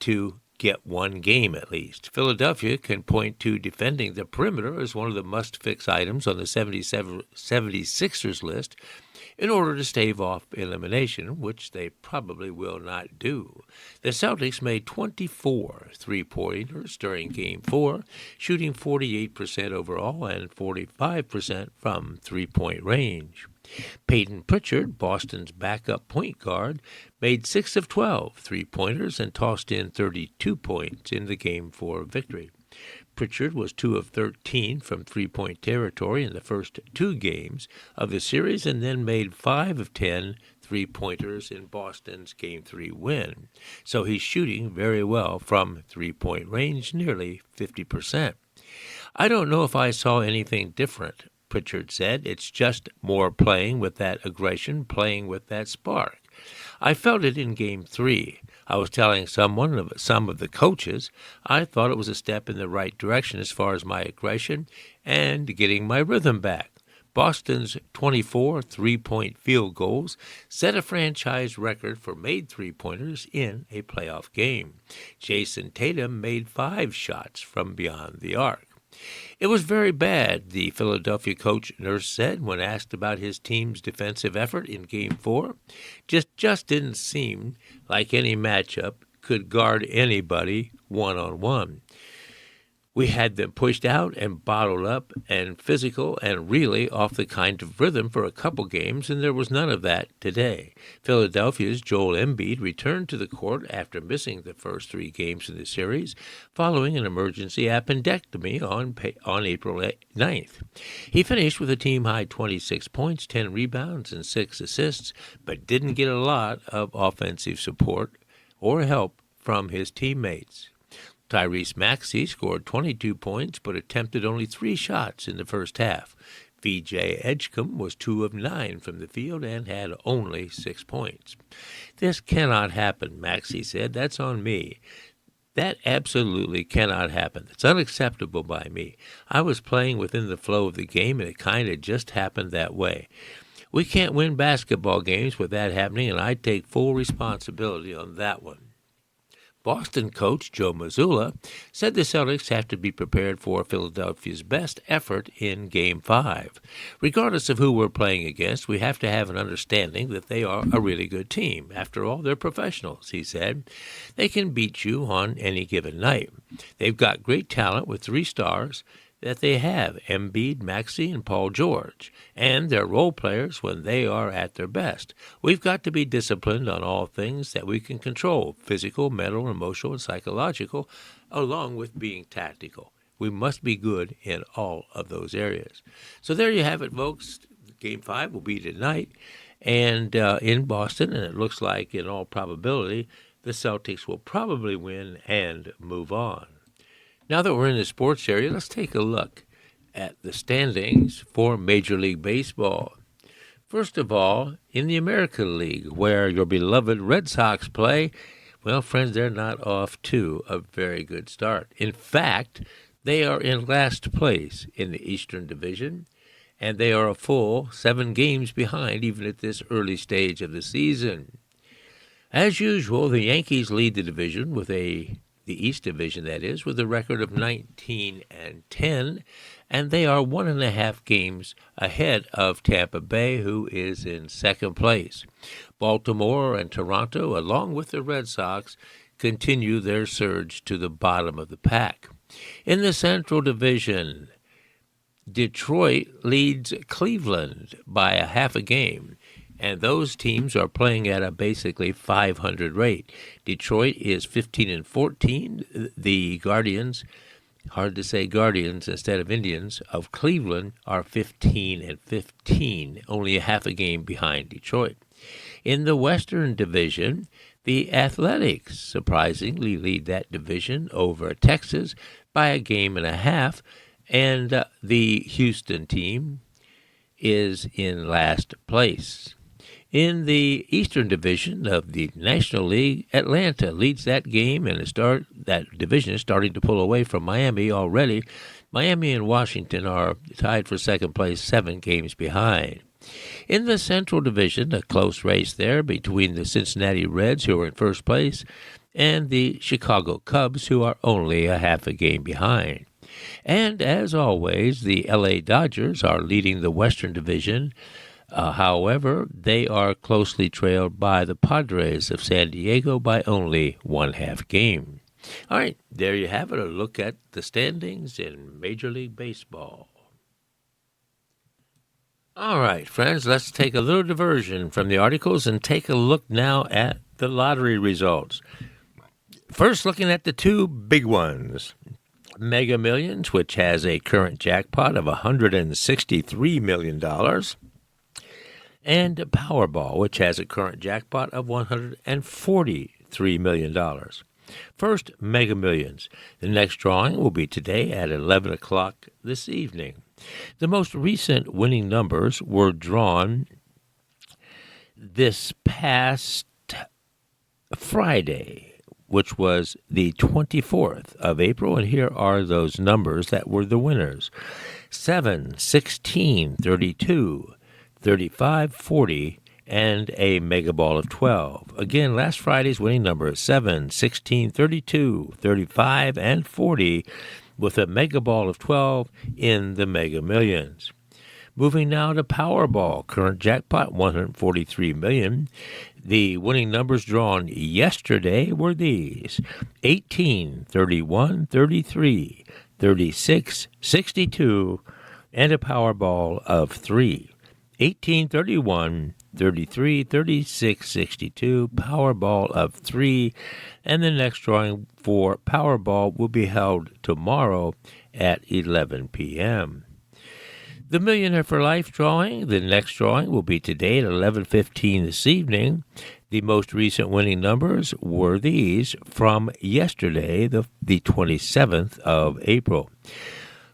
one game at least. Philadelphia can point to defending the perimeter as one of the must-fix items on the 76ers list in order to stave off elimination, which they probably will not do. The Celtics made 24 three-pointers during Game 4, shooting 48% overall and 45% from three-point range. Peyton Pritchard, Boston's backup point guard, made 6 of 12 three-pointers and tossed in 32 points in the Game 4 victory. Pritchard was 2 of 13 from three-point territory in the first 2 games of the series and then made 5 of 10 three-pointers in Boston's Game 3 win. So he's shooting very well from three-point range, nearly 50%. I don't know if I saw anything different, Pritchard said. It's just more playing with that aggression, playing with that spark. I felt it in Game 3. I was telling some of the coaches I thought it was a step in the right direction as far as my aggression and getting my rhythm back. Boston's 24 three-point field goals set a franchise record for made three-pointers in a playoff game. Jason Tatum made 5 shots from beyond the arc. It was very bad, the Philadelphia coach Nurse said when asked about his team's defensive effort in Game 4. Just didn't seem like any matchup could guard anybody one-on-one. We had them pushed out and bottled up and physical and really off the kind of rhythm for a couple games, and there was none of that today. Philadelphia's Joel Embiid returned to the court after missing the first 3 games in the series following an emergency appendectomy on April 9th. He finished with a team-high 26 points, 10 rebounds, and 6 assists, but didn't get a lot of offensive support or help from his teammates. Tyrese Maxey scored 22 points but attempted only 3 shots in the first half. VJ Edgecombe was 2 of 9 from the field and had only 6 points. "This cannot happen," Maxey said. "That's on me. That absolutely cannot happen. It's unacceptable by me. I was playing within the flow of the game, and it kind of just happened that way. We can't win basketball games with that happening, and I take full responsibility on that one." Boston coach Joe Mazzulla said the Celtics have to be prepared for Philadelphia's best effort in Game 5. "Regardless of who we're playing against, we have to have an understanding that they are a really good team. After all, they're professionals," he said. "They can beat you on any given night. They've got great talent with 3 stars that they have, Embiid, Maxey, and Paul George, and they're role players when they are at their best. We've got to be disciplined on all things that we can control, physical, mental, emotional, and psychological, along with being tactical. We must be good in all of those areas." So there you have it, folks. Game 5 will be tonight and in Boston, and it looks like, in all probability, the Celtics will probably win and move on. Now that we're in the sports area, let's take a look at the standings for Major League Baseball. First of all, in the American League, where your beloved Red Sox play, well, friends, they're not off to a very good start. In fact, they are in last place in the Eastern Division, and they are a full 7 games behind even at this early stage of the season. As usual, the Yankees lead the division the East Division, that is, with a record of 19-10, and they are 1.5 games ahead of Tampa Bay, who is in second place. Baltimore and Toronto, along with the Red Sox, continue their surge to the bottom of the pack. In the Central Division, Detroit leads Cleveland by a half a game, and those teams are playing at a basically 500 rate. Detroit is 15-14. The Guardians, hard to say Guardians instead of Indians, of Cleveland are 15-15, only a half a game behind Detroit. In the Western Division, the Athletics surprisingly lead that division over Texas by a game and a half, and the Houston team is in last place. In the Eastern Division of the National League, Atlanta leads that game, and that division is starting to pull away from Miami already. Miami and Washington are tied for second place, 7 games behind. In the Central Division, a close race there between the Cincinnati Reds, who are in first place, and the Chicago Cubs, who are only a half a game behind. And as always, the LA Dodgers are leading the Western Division. However, they are closely trailed by the Padres of San Diego by only 1/2 game. All right, there you have it, a look at the standings in Major League Baseball. All right, friends, let's take a little diversion from the articles and take a look now at the lottery results. First, looking at the 2 big ones. Mega Millions, which has a current jackpot of $163 million. And Powerball, which has a current jackpot of $143 million. First, Mega Millions. The next drawing will be today at 11 o'clock this evening. The most recent winning numbers were drawn this past Friday, which was the 24th of April, and here are those numbers that were the winners. 7, 16, 32, 35, 40, and a mega ball of 12. Again, last Friday's winning number is 7, 16, 32, 35, and 40, with a mega ball of 12 in the Mega Millions. Moving now to Powerball, current jackpot $143 million. The winning numbers drawn yesterday were these: 18, 31, 33, 36, 62, and a Powerball of 3. 18, 31, 33, 36, 62, Powerball of 3, and the next drawing for Powerball will be held tomorrow at 11 p.m. The Millionaire for Life drawing, the next drawing will be today at 11:15 this evening. The most recent winning numbers were these from yesterday, the 27th of April.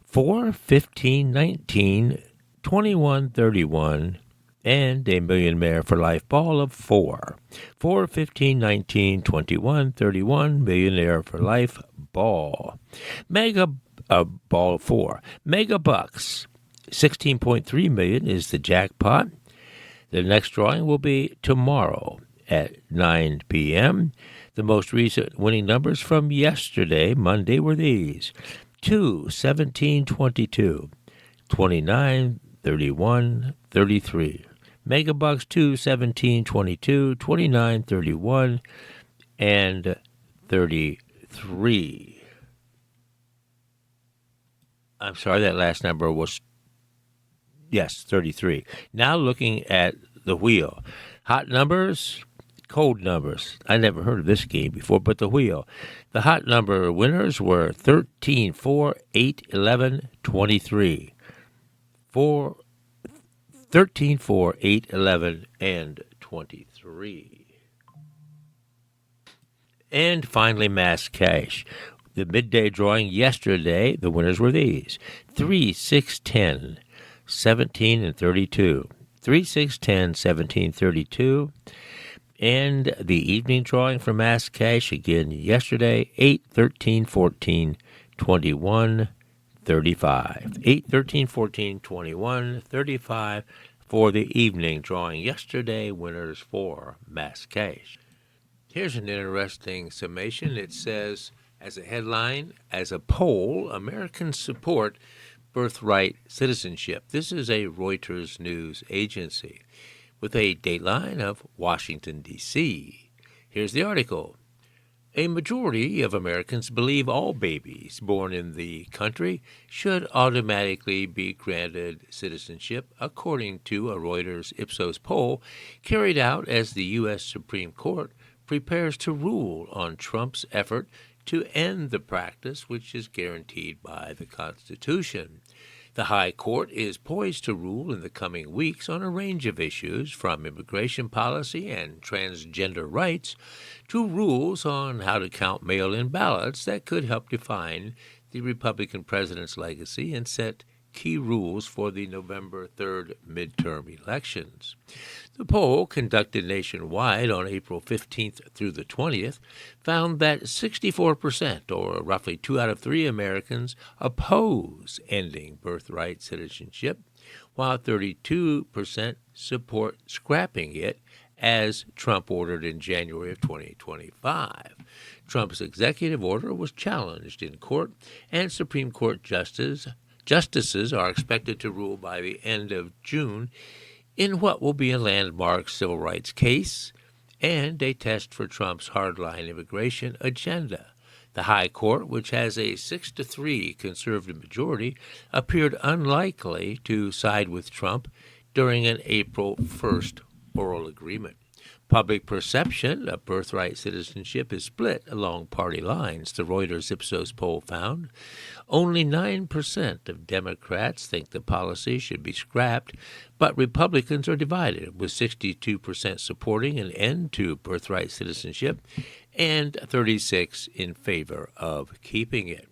4, 15, 19, 2131, and a Million Mayor for Life ball of 4. 4, 15, 19, 21, 31, Millionaire for Life ball. Mega ball of 4. Mega Bucks, 16.3 million is the jackpot. The next drawing will be tomorrow at 9 p.m. The most recent winning numbers from yesterday, Monday, were these: 2, 17, 22, 29, 31, 33. Megabucks 2, 17, 22, 29, 31, and 33. I'm sorry, that last number was, yes, 33. Now looking at the wheel. Hot numbers, cold numbers. I never heard of this game before, but the wheel. The hot number winners were 13, 4, 8, 11, 23. 13, 4, 8, 11, and 23. And finally, Mass Cash. The midday drawing yesterday, the winners were these: 3, 6, 10, 17, and 32. 3, 6, 10, 17, 32. And the evening drawing for Mass Cash, again yesterday, 8, 13, 14, 21, 35. 8, 13, 14, 21, 35 for the evening drawing yesterday, winners for Mass Cash. Here's an interesting summation. It says, as a headline, as a poll, Americans support birthright citizenship. This is a Reuters news agency with a dateline of Washington, D.C. Here's the article. A majority of Americans believe all babies born in the country should automatically be granted citizenship, according to a Reuters Ipsos poll carried out as the U.S. Supreme Court prepares to rule on Trump's effort to end the practice which is guaranteed by the Constitution. The High Court is poised to rule in the coming weeks on a range of issues, from immigration policy and transgender rights to rules on how to count mail-in ballots that could help define the Republican president's legacy and set key rules for the November 3rd midterm elections. The poll, conducted nationwide on April 15th through the 20th, found that 64%, or roughly 2 out of 3 Americans, oppose ending birthright citizenship, while 32% support scrapping it, as Trump ordered in January of 2025. Trump's executive order was challenged in court, and Supreme Court justices are expected to rule by the end of June in what will be a landmark civil rights case and a test for Trump's hardline immigration agenda. The High Court, which has a 6-3 conservative majority, appeared unlikely to side with Trump during an April 1st oral agreement. Public perception of birthright citizenship is split along party lines, the Reuters Ipsos poll found. Only 9% of Democrats think the policy should be scrapped, but Republicans are divided, with 62% supporting an end to birthright citizenship and 36% in favor of keeping it.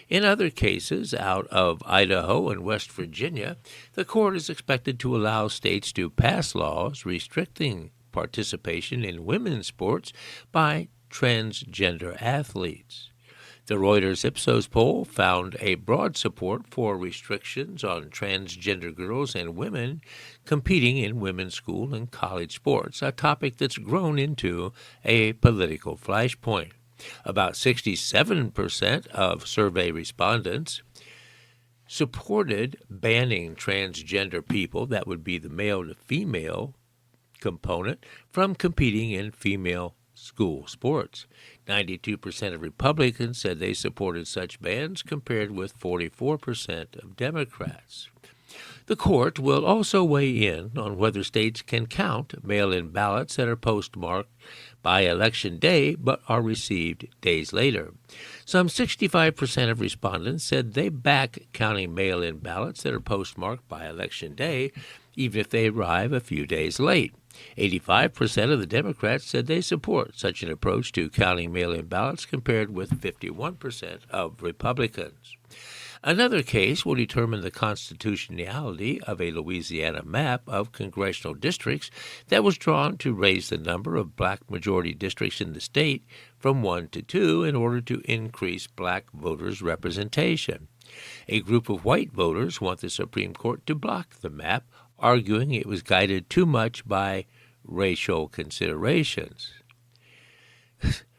In other cases, out of Idaho and West Virginia, the court is expected to allow states to pass laws restricting participation in women's sports by transgender athletes. The Reuters Ipsos poll found a broad support for restrictions on transgender girls and women competing in women's school and college sports, a topic that's grown into a political flashpoint. About 67% of survey respondents supported banning transgender people, that would be the male to female component, from competing in female school sports. 92% of Republicans said they supported such bans, compared with 44% of Democrats. The court will also weigh in on whether states can count mail-in ballots that are postmarked by Election Day but are received days later. Some 65% of respondents said they back counting mail-in ballots that are postmarked by Election Day, even if they arrive a few days late. 85% of the Democrats said they support such an approach to counting mail-in ballots, compared with 51% of Republicans. Another case will determine the constitutionality of a Louisiana map of congressional districts that was drawn to raise the number of black majority districts in the state from 1 to 2 in order to increase black voters' representation. A group of white voters want the Supreme Court to block the map, arguing it was guided too much by racial considerations.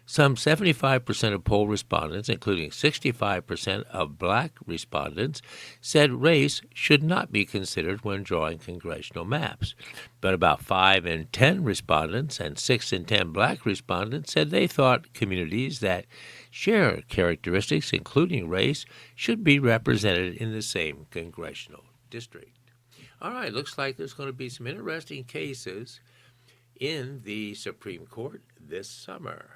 Some 75% of poll respondents, including 65% of black respondents, said race should not be considered when drawing congressional maps. But about 5 in 10 respondents and 6 in 10 black respondents said they thought communities that share characteristics, including race, should be represented in the same congressional district. All right, looks like there's going to be some interesting cases in the Supreme Court this summer.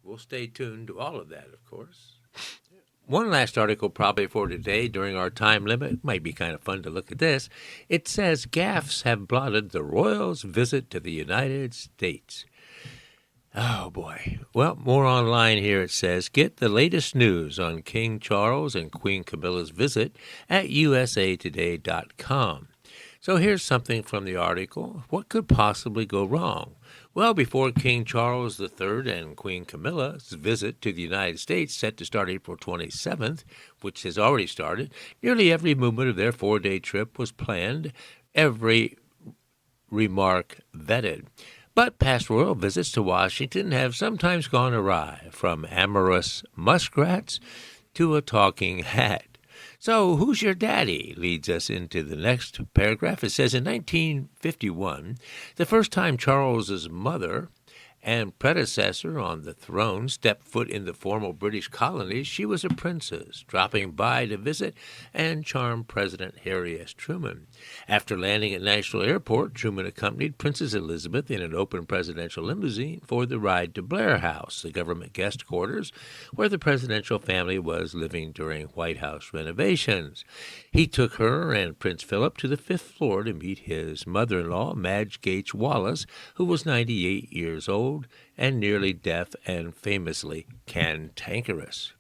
We'll stay tuned to all of that, of course. One last article probably for today during our time limit. Might be kind of fun to look at this. It says gaffes have blotted the royals' visit to the United States. Oh, boy. Well, more online here. It says, get the latest news on King Charles and Queen Camilla's visit at usatoday.com. So here's something from the article. What could possibly go wrong? Well, before King Charles III and Queen Camilla's visit to the United States, set to start April 27th, which has already started, nearly every movement of their 4-day trip was planned, every remark vetted. But past royal visits to Washington have sometimes gone awry, from amorous muskrats to a talking hat. So, who's your daddy? Leads us into the next paragraph. It says, in 1951, the first time Charles's mother and predecessor on the throne stepped foot in the formal British colonies, she was a princess, dropping by to visit and charm President Harry S. Truman. After landing at National Airport, Truman accompanied Princess Elizabeth in an open presidential limousine for the ride to Blair House, the government guest quarters, where the presidential family was living during White House renovations. He took her and Prince Philip to the 5th floor to meet his mother-in-law, Madge Gates Wallace, who was 98 years old and nearly deaf and famously cantankerous.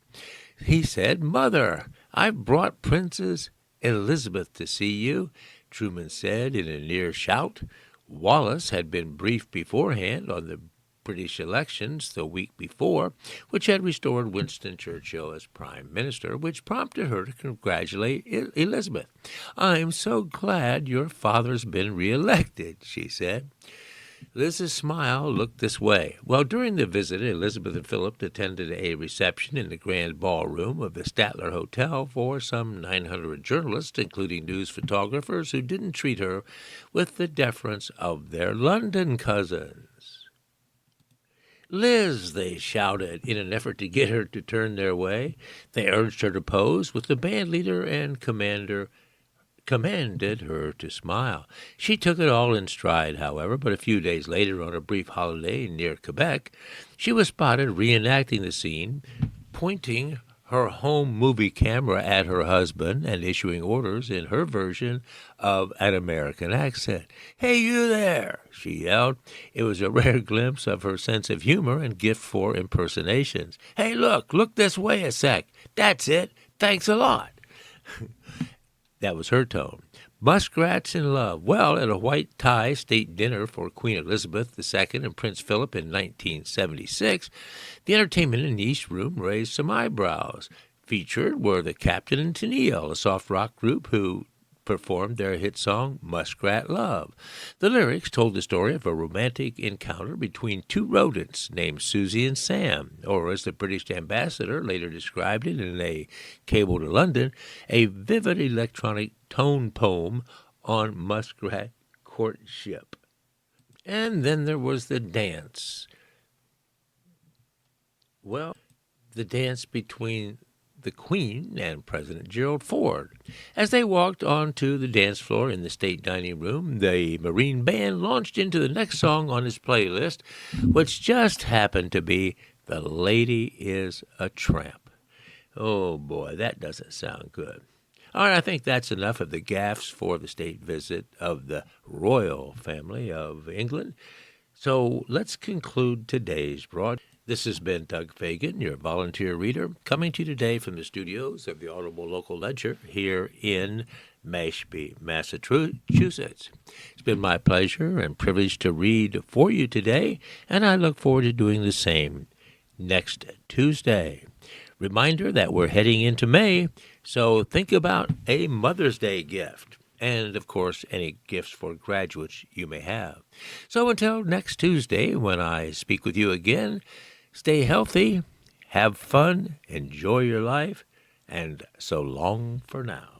He said, "Mother, I've brought Princess Elizabeth to see you," Truman said in a near shout. Wallace had been briefed beforehand on the British elections the week before, which had restored Winston Churchill as Prime Minister, which prompted her to congratulate Elizabeth. "I'm so glad your father's been reelected," she said. Liz's smile looked this way. Well, during the visit, Elizabeth and Philip attended a reception in the grand ballroom of the Statler Hotel for some 900 journalists, including news photographers, who didn't treat her with the deference of their London cousins. "Liz," they shouted in an effort to get her to turn their way. They urged her to pose with the band leader and commanded her to smile. She took it all in stride, however, but a few days later, on a brief holiday near Quebec, she was spotted reenacting the scene, pointing her home movie camera at her husband and issuing orders in her version of an American accent. "Hey, you there!" she yelled. It was a rare glimpse of her sense of humor and gift for impersonations. "Hey, look this way a sec. That's it. Thanks a lot." That was her tone. Muskrats in love. Well, at a white tie state dinner for Queen Elizabeth II and Prince Philip in 1976, the entertainment in the East Room raised some eyebrows. Featured were the Captain and Tennille, a soft rock group who performed their hit song, Muskrat Love. The lyrics told the story of a romantic encounter between two rodents named Susie and Sam, or as the British ambassador later described it in a cable to London, a vivid electronic tone poem on muskrat courtship. And then there was the dance. Well, the dance between the Queen and President Gerald Ford. As they walked onto the dance floor in the state dining room, the Marine Band launched into the next song on his playlist, which just happened to be "The Lady is a Tramp." Oh, boy, that doesn't sound good. All right, I think that's enough of the gaffes for the state visit of the royal family of England. So let's conclude today's broadcast. This has been Doug Fagan, your volunteer reader, coming to you today from the studios of the Audible Local Ledger here in Mashpee, Massachusetts. It's been my pleasure and privilege to read for you today, and I look forward to doing the same next Tuesday. Reminder that we're heading into May, so think about a Mother's Day gift. And, of course, any gifts for graduates you may have. So until next Tuesday, when I speak with you again, stay healthy, have fun, enjoy your life, and so long for now.